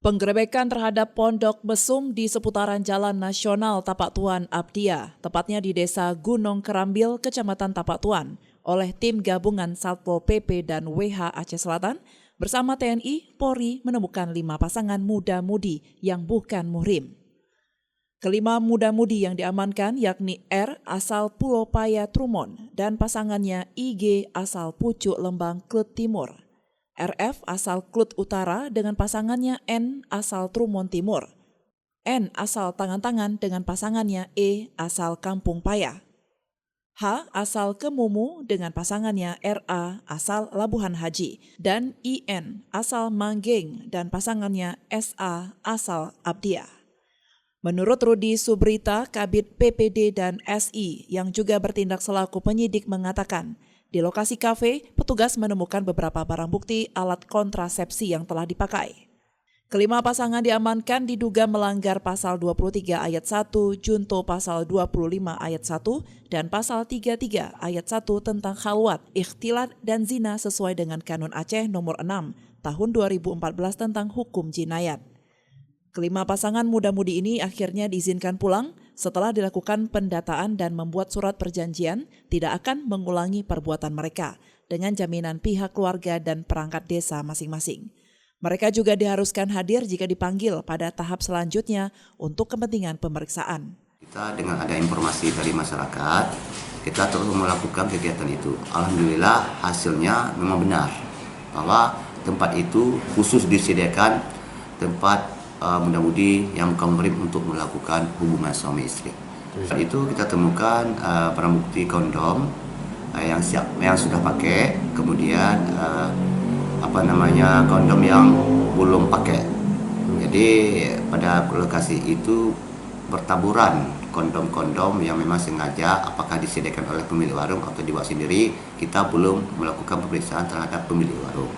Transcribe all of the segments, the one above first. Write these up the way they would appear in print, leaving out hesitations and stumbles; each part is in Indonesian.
Penggerebekan terhadap pondok mesum di seputaran Jalan Nasional Tapak Tuan Abdia, tepatnya di Desa Gunung Kerambil, Kecamatan Tapak Tuan, oleh tim gabungan Satpol PP dan WH Aceh Selatan bersama TNI, Polri menemukan 5 pasangan muda-mudi yang bukan muhrim. Kelima muda-mudi yang diamankan yakni R asal Pulau Paya Trumon dan pasangannya IG asal Pucuk Lembang Klut Timur. RF asal Klut Utara dengan pasangannya N asal Trumon Timur. N asal Tangan-Tangan dengan pasangannya E asal Kampung Paya. H asal Kemumu dengan pasangannya RA asal Labuhan Haji. Dan IN asal Manggeng dan pasangannya SA asal Abdia. Menurut Rudi Subrita, Kabid PPD dan SI yang juga bertindak selaku penyidik mengatakan, di lokasi kafe, petugas menemukan beberapa barang bukti alat kontrasepsi yang telah dipakai. Kelima pasangan diamankan diduga melanggar pasal 23 ayat 1, junto pasal 25 ayat 1, dan pasal 33 ayat 1 tentang khalwat, ikhtilat, dan zina sesuai dengan Kanun Aceh nomor 6 tahun 2014 tentang hukum jinayat. Kelima pasangan muda-mudi ini akhirnya diizinkan pulang setelah dilakukan pendataan dan membuat surat perjanjian tidak akan mengulangi perbuatan mereka dengan jaminan pihak keluarga dan perangkat desa masing-masing. Mereka juga diharuskan hadir jika dipanggil pada tahap selanjutnya untuk kepentingan pemeriksaan. Kita dengan ada informasi dari masyarakat, kita terus melakukan kegiatan itu. Alhamdulillah hasilnya memang benar bahwa tempat itu khusus disediakan tempat muda-mudi yang bukan muhrim untuk melakukan hubungan suami istri. Saat itu kita temukan barang bukti kondom yang sudah pakai, kemudian kondom yang belum pakai. Jadi pada lokasi itu bertaburan kondom-kondom yang memang sengaja apakah disediakan oleh pemilik warung atau dibawa sendiri, kita belum melakukan pemeriksaan terhadap pemilik warung.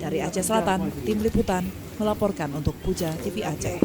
Dari Aceh Selatan, Tim Liputan melaporkan untuk Puja TV Aceh.